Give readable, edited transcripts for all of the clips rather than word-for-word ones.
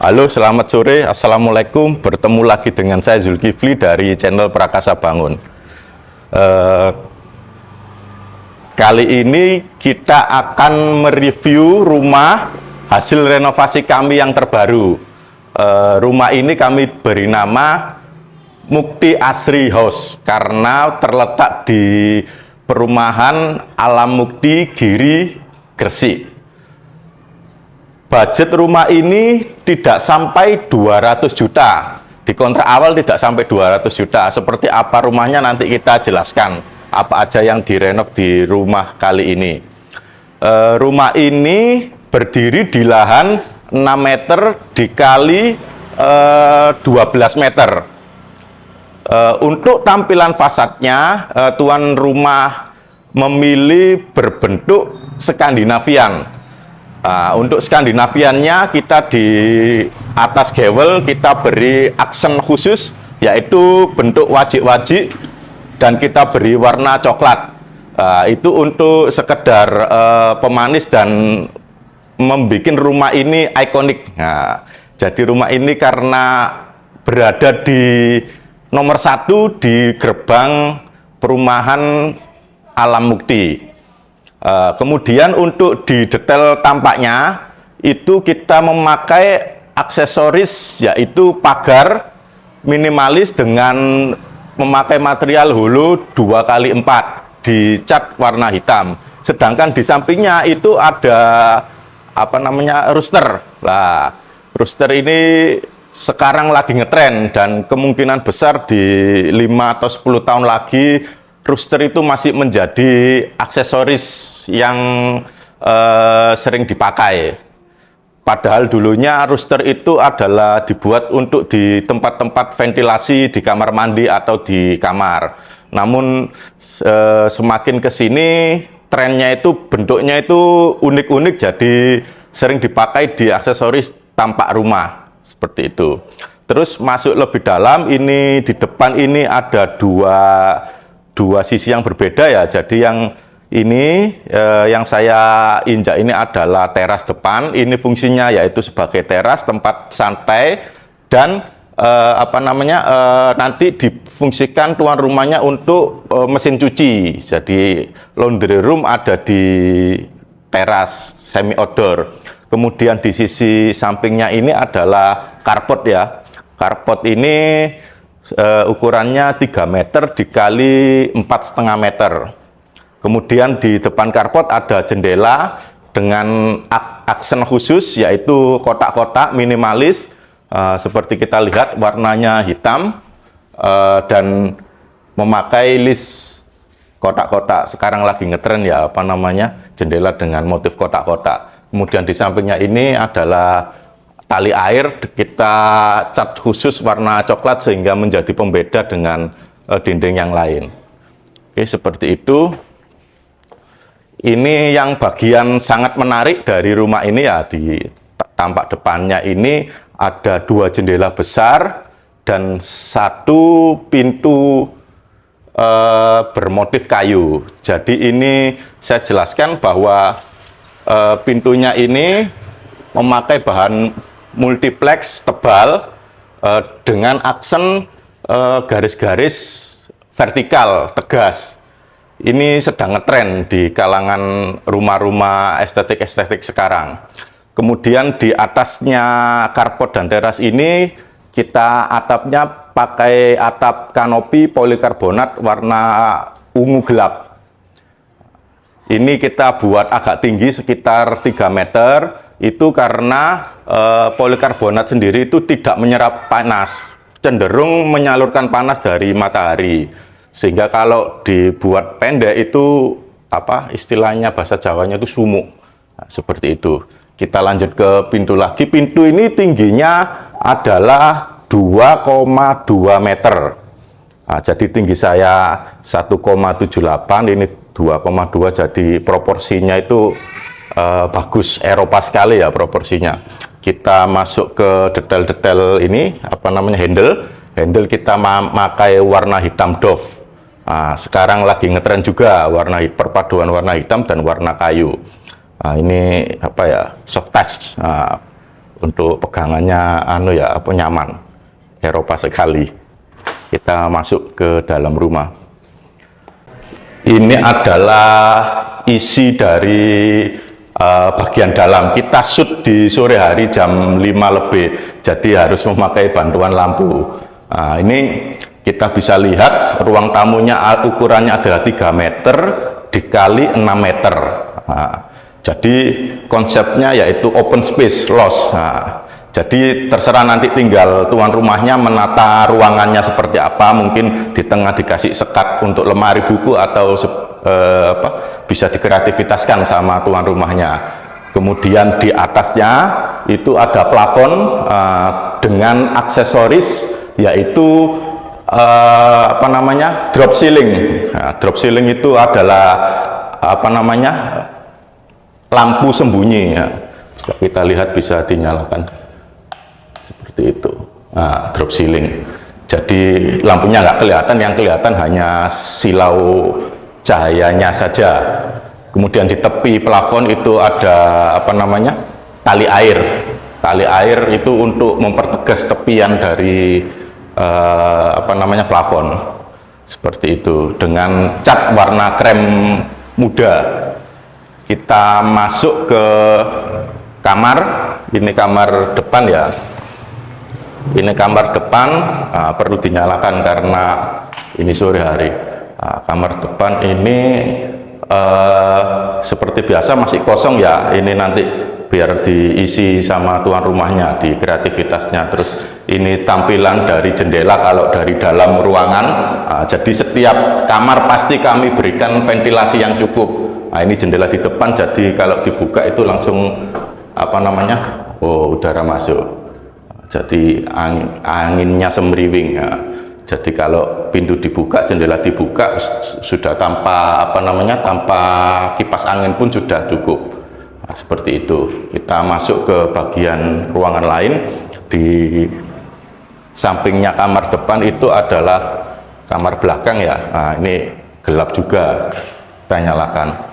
Halo, selamat sore. Assalamualaikum. Bertemu lagi dengan saya Zulkifli dari channel Prakasa Bangun. Kali ini kita akan mereview rumah hasil renovasi kami yang terbaru. Rumah ini kami beri nama Mukti Asri House karena terletak di perumahan Alam Mukti Giri, Gresik. Budget rumah ini tidak sampai 200 juta. Di kontrak awal tidak sampai 200 juta. Seperti apa rumahnya nanti kita jelaskan. Apa aja yang direnov di rumah kali ini. Rumah ini berdiri di lahan 6 meter dikali 12 meter. Untuk tampilan fasadnya, tuan rumah memilih berbentuk Skandinavian. Untuk Skandinaviannya kita di atas gewel kita beri aksen khusus, yaitu bentuk wajik-wajik, dan kita beri warna coklat. Itu untuk sekedar pemanis dan membuat rumah ini ikonik. Jadi rumah ini karena berada di nomor 1 di gerbang perumahan Alam Mukti. Kemudian untuk di detail tampaknya itu kita memakai aksesoris, yaitu pagar minimalis dengan memakai material hulu 2x4 dicat warna hitam. Sedangkan di sampingnya itu ada rooster. Nah, rooster ini sekarang lagi ngetren dan kemungkinan besar di 5 atau 10 tahun lagi rooster itu masih menjadi aksesoris yang sering dipakai. Padahal dulunya rooster itu adalah dibuat untuk di tempat-tempat ventilasi, di kamar mandi atau di kamar. Namun semakin ke sini trennya itu bentuknya itu unik-unik, jadi sering dipakai di aksesoris tampak rumah seperti itu. Terus masuk lebih dalam, ini di depan ini ada dua sisi yang berbeda ya. Jadi yang ini yang saya injak ini adalah teras depan. Ini fungsinya yaitu sebagai teras tempat santai dan nanti difungsikan tuan rumahnya untuk mesin cuci. Jadi laundry room ada di teras semi outdoor. Kemudian di sisi sampingnya ini adalah carport ya. Carport ini ukurannya 3 meter dikali 4,5 meter. Kemudian di depan carport ada jendela dengan aksen khusus, yaitu kotak-kotak minimalis. Seperti kita lihat warnanya hitam dan memakai list kotak-kotak. Sekarang lagi ngetren ya, jendela dengan motif kotak-kotak. Kemudian di sampingnya ini adalah tali air, kita cat khusus warna coklat sehingga menjadi pembeda dengan dinding yang lain. Oke, seperti itu. Ini yang bagian sangat menarik dari rumah ini ya, di tampak depannya ini ada 2 jendela besar dan 1 pintu bermotif kayu. Jadi ini saya jelaskan bahwa pintunya ini memakai bahan multiplex tebal dengan aksen garis-garis vertikal tegas. Ini sedang ngetren di kalangan rumah-rumah estetik-estetik sekarang. Kemudian di atasnya carport dan teras ini kita atapnya pakai atap kanopi polikarbonat warna ungu gelap. Ini kita buat agak tinggi sekitar 3 meter. Itu karena polikarbonat sendiri itu tidak menyerap panas, cenderung menyalurkan panas dari matahari. Sehingga kalau dibuat pendek itu istilahnya bahasa Jawanya itu sumuk. Nah, seperti itu. Kita lanjut ke pintu lagi. Pintu ini tingginya adalah 2,2 meter. Nah, jadi tinggi saya 1,78, ini 2,2, jadi proporsinya itu bagus, Eropa sekali ya proporsinya. Kita masuk ke detail-detail ini, handle kita memakai warna hitam doff. Nah, sekarang lagi ngetren juga perpaduan warna hitam dan warna kayu. Nah, ini soft touch. Nah, Untuk pegangannya nyaman, Eropa sekali. Kita masuk ke dalam rumah. Ini adalah isi dari bagian dalam. Kita shoot di sore hari jam 5 lebih, jadi harus memakai bantuan lampu. Nah, ini kita bisa lihat ruang tamunya ukurannya adalah 3 meter dikali 6 meter. Nah, jadi konsepnya yaitu open space loss. Nah, jadi terserah nanti tinggal tuan rumahnya menata ruangannya seperti apa. Mungkin di tengah dikasih sekat untuk lemari buku atau bisa dikreativitaskan sama tuan rumahnya. Kemudian di atasnya itu ada plafon dengan aksesoris yaitu drop ceiling. Nah, drop ceiling itu adalah lampu sembunyi ya. Kita lihat bisa dinyalakan seperti itu. Nah, drop ceiling. Jadi lampunya nggak kelihatan, yang kelihatan hanya silau cahayanya saja. Kemudian di tepi plafon itu ada tali air. Tali air itu untuk mempertegas tepian dari plafon. Seperti itu dengan cat warna krem muda. Kita masuk ke kamar. Ini kamar depan ya. Ini kamar depan, perlu dinyalakan karena ini sore hari. Kamar depan ini seperti biasa masih kosong ya. Ini nanti biar diisi sama tuan rumahnya di kreativitasnya. Terus ini tampilan dari jendela kalau dari dalam ruangan. Jadi setiap kamar pasti kami berikan ventilasi yang cukup. Nah, ini jendela di depan, jadi kalau dibuka itu langsung udara masuk. Jadi anginnya semriwing ya. Jadi kalau pintu dibuka, jendela dibuka sudah tanpa tanpa kipas angin pun sudah cukup. Nah, seperti itu. Kita masuk ke bagian ruangan lain. Di sampingnya kamar depan itu adalah kamar belakang ya. Nah, ini gelap juga. Kita nyalakan.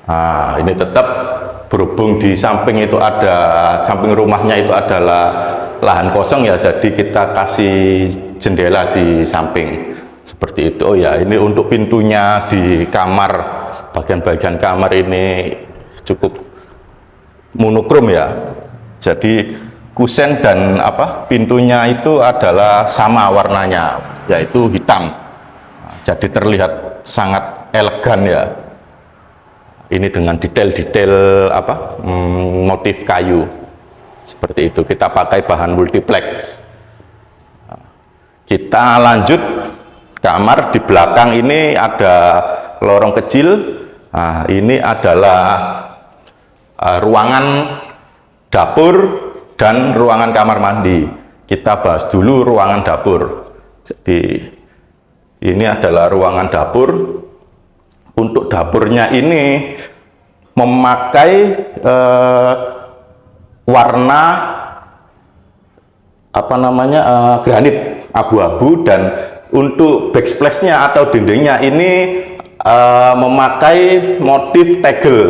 Nah, ini tetap berhubung di samping itu samping rumahnya itu adalah lahan kosong ya, jadi kita kasih jendela di samping seperti itu. Oh ya, ini untuk pintunya di kamar, bagian-bagian kamar ini cukup monokrom ya. Jadi kusen dan pintunya itu adalah sama warnanya, yaitu hitam. Jadi terlihat sangat elegan ya. Ini dengan detail-detail motif kayu seperti itu. Kita pakai bahan multiplex. Kita lanjut kamar di belakang. Ini ada lorong kecil. Nah, ini adalah ruangan dapur dan ruangan kamar mandi. Kita bahas dulu ruangan dapur. Jadi ini adalah ruangan dapur. Untuk dapurnya ini memakai warna granit abu-abu, dan untuk backsplash-nya atau dindingnya ini memakai motif tegel.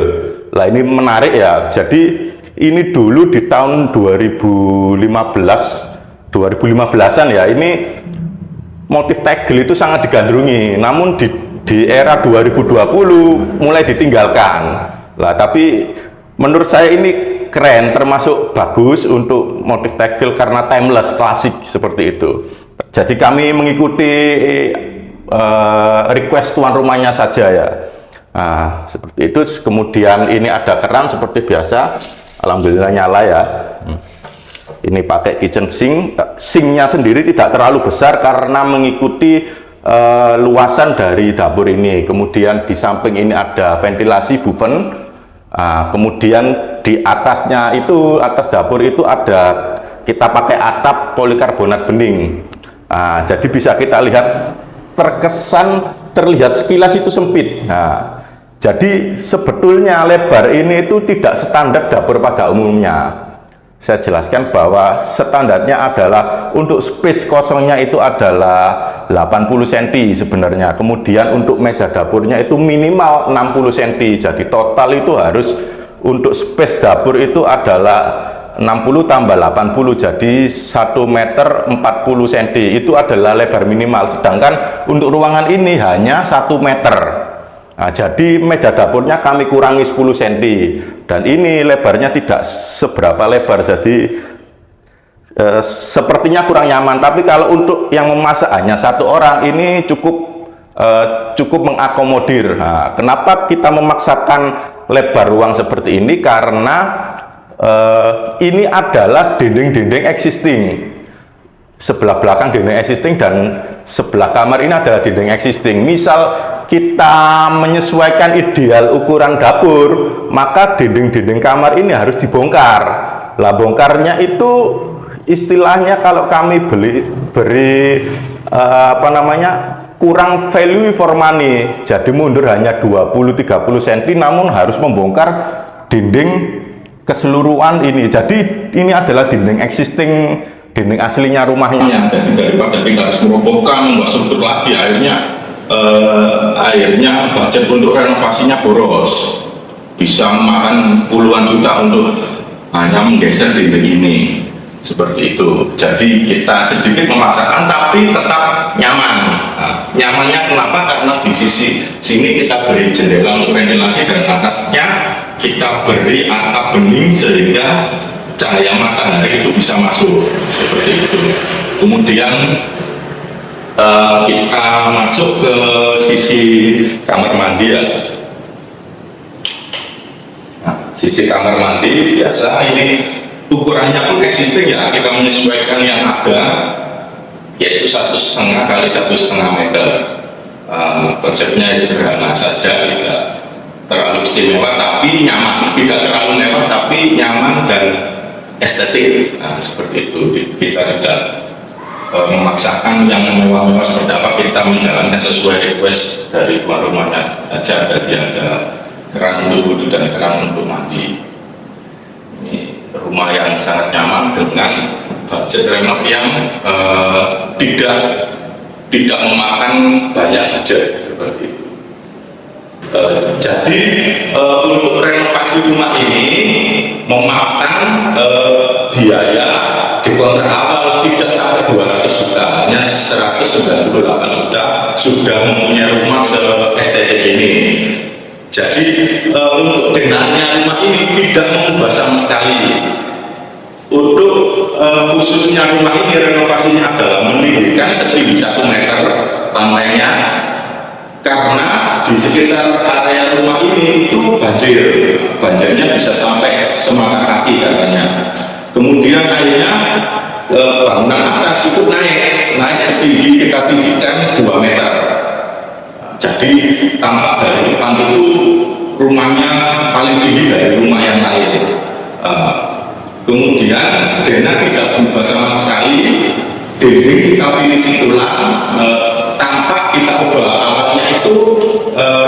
Lah ini menarik ya. Jadi ini dulu di tahun 2015-an ya, ini motif tegel itu sangat digandrungi. Namun di era 2020 mulai ditinggalkan. Lah tapi menurut saya ini keren, termasuk bagus untuk motif tegel karena timeless, klasik seperti itu. Jadi kami mengikuti request tuan rumahnya saja ya. Nah, seperti itu. Kemudian ini ada keran seperti biasa, alhamdulillah nyala ya. Ini pakai kitchen sink. Sinknya sendiri tidak terlalu besar karena mengikuti luasan dari dapur ini. Kemudian di samping ini ada ventilasi buffen. Kemudian di atasnya itu, atas dapur itu ada, kita pakai atap polikarbonat bening. Jadi bisa kita lihat, terlihat sekilas itu sempit. Jadi sebetulnya lebar ini itu tidak standar dapur pada umumnya. Saya jelaskan bahwa standarnya adalah untuk space kosongnya itu adalah 80 cm sebenarnya. Kemudian untuk meja dapurnya itu minimal 60 cm. Jadi total itu harus untuk space dapur itu adalah 60 tambah 80 jadi 1 meter 40 cm itu adalah lebar minimal, sedangkan untuk ruangan ini hanya 1 meter. Nah, jadi meja dapurnya kami kurangi 10 cm dan ini lebarnya tidak seberapa lebar, jadi sepertinya kurang nyaman. Tapi kalau untuk yang memasak hanya 1 orang ini cukup mengakomodir. Nah, kenapa kita memaksakan lebar ruang seperti ini? Karena ini adalah dinding-dinding existing, sebelah belakang dinding existing dan sebelah kamar ini adalah dinding existing. Misal kita menyesuaikan ideal ukuran dapur, maka dinding-dinding kamar ini harus dibongkar. Lah bongkarnya itu istilahnya kalau kami beri kurang value for money, jadi mundur hanya 20-30 cm namun harus membongkar dinding keseluruhan ini. Jadi ini adalah dinding existing, dinding aslinya rumahnya. Ya, jadi daripada kita harus merobohkan, membuat struktur lagi, akhirnya budget untuk renovasinya boros, bisa memakan puluhan juta untuk hanya menggeser dinding ini. Seperti itu. Jadi kita sedikit memaksakan tapi tetap nyaman. Nah, nyamannya kenapa? Karena di sisi sini kita beri jendela untuk ventilasi dan atasnya kita beri atap bening sehingga cahaya matahari itu bisa masuk. Seperti itu. Kemudian kita masuk ke sisi kamar mandi ya. Nah, sisi kamar mandi biasa ini ukurannya pun existing ya, kita menyesuaikan yang ada, yaitu 1,5 kali 1,5 meter. Konsepnya sederhana saja, tidak terlalu istimewa tapi nyaman, tidak terlalu mewah tapi nyaman dan estetik. Nah, seperti itu. Kita tidak memaksakan yang mewah-mewah seperti apa, kita menjalankan sesuai request dari tuan rumahnya saja. Jadi ada keran untuk wudhu dan keran untuk mandi. Ini rumah yang sangat nyaman dengan budget renov yang tidak memakan banyak budget seperti itu. Jadi untuk renovasi rumah ini memakan biaya di kontrak awal tidak sampai 200 juta, hanya 198 juta sudah mempunyai rumah se-estetik ini. Jadi untuk denahnya rumah ini tidak mengubah sama sekali. Untuk khususnya rumah ini renovasinya adalah meninggikan setinggi 1 meter lantainya, karena di sekitar area rumah ini itu banjirnya bisa sampai semata kaki katanya. Kemudian akhirnya bangunan atas itu naik setinggi, kita tinggikan 2 meter. Jadi tampak dari depan itu rumahnya paling tinggi dari rumah yang lain. Kemudian denah tidak berubah sama sekali, dinding kita finishing ulang tanpa kita ubah. Awalnya itu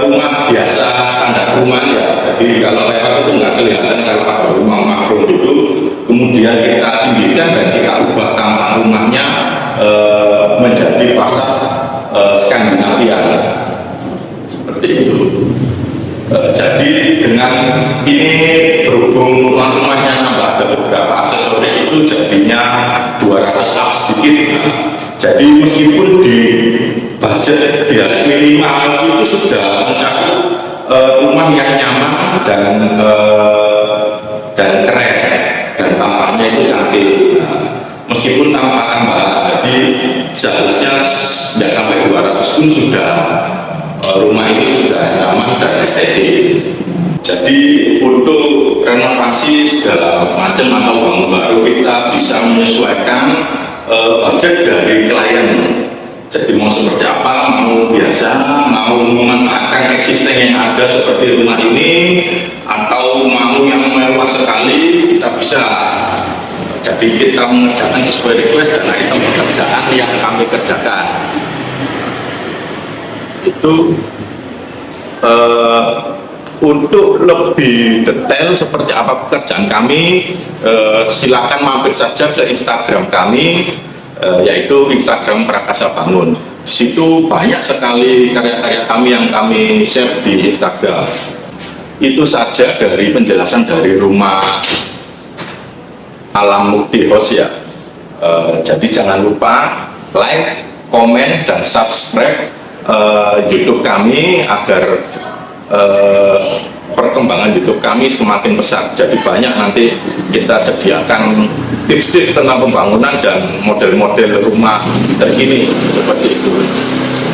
rumah biasa, standar rumah ya, jadi kalau lewat itu nggak kelihatan kalau ada rumah makro itu. Kemudian kita tinggikan dan kita ubah tampak rumahnya menjadi fasad Skandinavia seperti itu. Jadi dengan ini berhubung tuan rumahnya nambah ada beberapa aksesoris itu jadinya 200 up sedikit. Jadi meskipun di budget bias minimal itu sudah mencakup rumah yang nyaman dan keren dan tampaknya itu cantik. Meskipun tanpa tambahan, jadi seharusnya tidak sampai 200 pun sudah rumah ini sudah nyaman dan estetik. Jadi untuk renovasi segala macam atau bangun baru kita bisa menyesuaikan budget dari klien. Jadi mau seperti apa, mau biasa, mau memanfaatkan existing yang ada seperti rumah ini, atau mau yang mewah sekali, kita bisa. Jadi kita mengerjakan sesuai request dan item pekerjaan yang kami kerjakan. Itu untuk lebih detail seperti apa pekerjaan kami, silakan mampir saja ke Instagram kami, yaitu Instagram Prakasa Bangun. Di situ banyak sekali karya-karya kami yang kami share di Instagram. Itu saja dari penjelasan dari rumah Alam Mukti House ya. Jadi jangan lupa like, komen, dan subscribe YouTube kami agar perkembangan YouTube kami semakin pesat. Jadi banyak nanti kita sediakan tips-tips tentang pembangunan dan model-model rumah terkini seperti itu.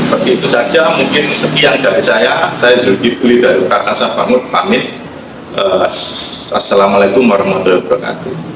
Seperti itu saja, mungkin sekian dari saya. Saya Zulkifli dari Prakasa Bangun pamit. Assalamualaikum warahmatullahi wabarakatuh.